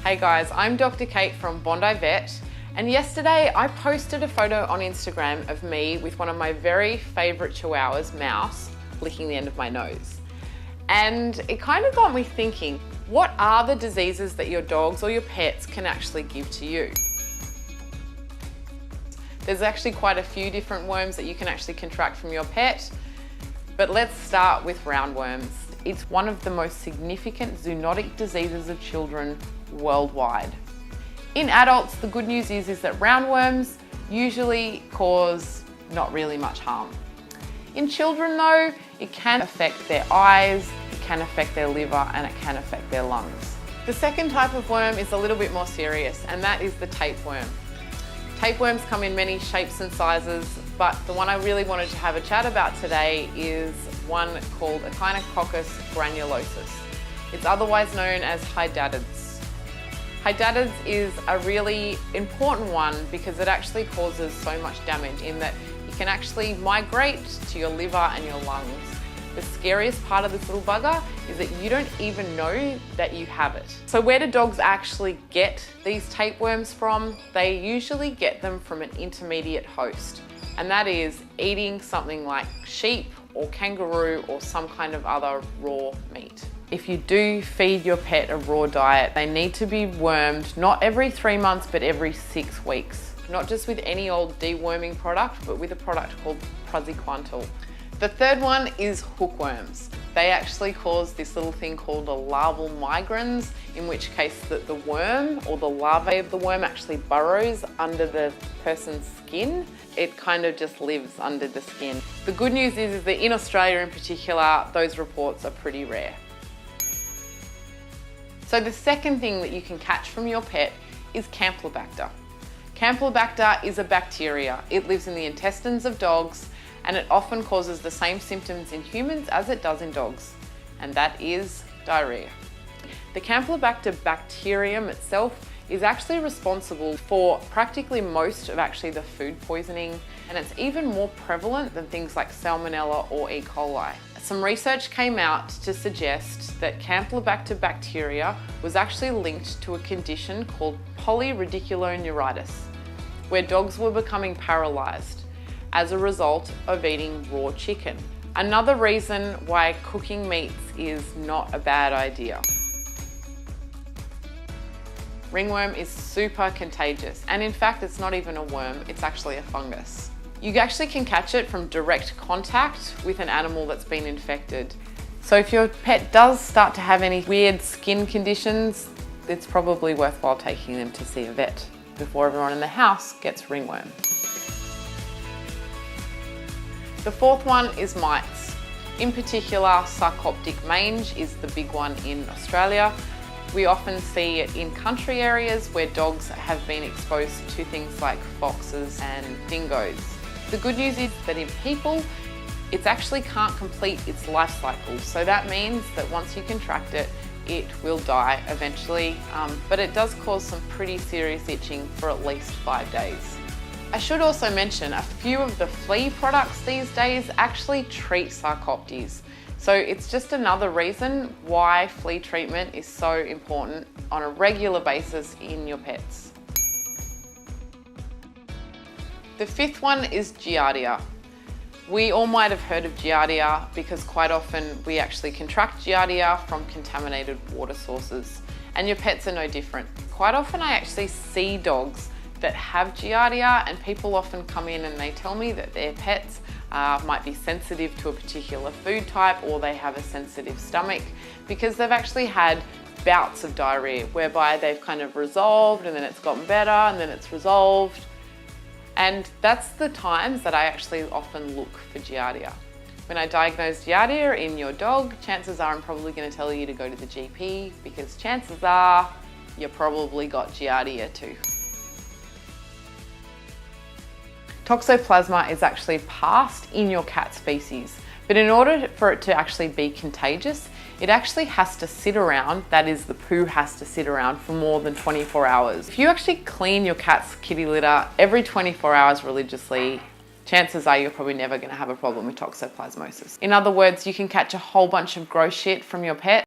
Hey guys, I'm Dr. Kate from Bondi Vet, and yesterday I posted a photo on Instagram of me with one of my very favourite chihuahuas, Mouse, licking the end of my nose. And it kind of got me thinking, what are the diseases that your dogs or your pets can actually give to you? There's actually quite a few different worms that you can actually contract from your pet, but let's start with roundworms. It's one of the most significant zoonotic diseases of children worldwide. In adults, the good news is that roundworms usually cause not really much harm. In children though, it can affect their eyes, it can affect their liver, and it can affect their lungs. The second type of worm is a little bit more serious, and that is the tapeworm. Tapeworms come in many shapes and sizes, but the one I really wanted to have a chat about today is one called Echinococcus granulosus. It's otherwise known as hydatidus. Hydatidus is a really important one because it actually causes so much damage in that it can actually migrate to your liver and your lungs. The scariest part of this little bugger is that you don't even know that you have it. So where do dogs actually get these tapeworms from? They usually get them from an intermediate host, and that is eating something like sheep or kangaroo or some kind of other raw meat. If you do feed your pet a raw diet, they need to be wormed not every 3 months, but every 6 weeks. Not just with any old deworming product, but with a product called praziquantel. The third one is hookworms. They actually cause this little thing called a larval migrans, in which case the worm or the larvae of the worm actually burrows under the person's skin. It kind of just lives under the skin. The good news is that in Australia in particular, those reports are pretty rare. So the second thing that you can catch from your pet is Campylobacter. Campylobacter is a bacteria. It lives in the intestines of dogs, and it often causes the same symptoms in humans as it does in dogs, and that is diarrhea. The Campylobacter bacterium itself is actually responsible for practically most of actually the food poisoning, and it's even more prevalent than things like Salmonella or E. coli. Some research came out to suggest that Campylobacter bacteria was actually linked to a condition called polyradiculoneuritis, where dogs were becoming paralysed as a result of eating raw chicken. Another reason why cooking meats is not a bad idea. Ringworm is super contagious, and in fact it's not even a worm, it's actually a fungus. You actually can catch it from direct contact with an animal that's been infected. So if your pet does start to have any weird skin conditions, it's probably worthwhile taking them to see a vet before everyone in the house gets ringworm. The fourth one is mites. In particular, sarcoptic mange is the big one in Australia. We often see it in country areas where dogs have been exposed to things like foxes and dingoes. The good news is that in people, it actually can't complete its life cycle. So that means that once you contract it, it will die eventually, but it does cause some pretty serious itching for at least 5 days. I should also mention a few of the flea products these days actually treat sarcoptes. So it's just another reason why flea treatment is so important on a regular basis in your pets. The fifth one is Giardia. We all might have heard of Giardia because quite often we actually contract Giardia from contaminated water sources, and your pets are no different. Quite often I actually see dogs that have Giardia, and people often come in and they tell me that their pets might be sensitive to a particular food type, or they have a sensitive stomach because they've actually had bouts of diarrhea whereby they've kind of resolved and then it's gotten better and then it's resolved. And that's the times that I actually often look for Giardia. When I diagnose Giardia in your dog, chances are I'm probably going to tell you to go to the GP because chances are you probably got Giardia too. Toxoplasma is actually passed in your cat species, but in order for it to actually be contagious, it actually has to sit around, that is the poo has to sit around for more than 24 hours. If you actually clean your cat's kitty litter every 24 hours religiously, chances are you're probably never going to have a problem with toxoplasmosis. In other words, you can catch a whole bunch of gross shit from your pet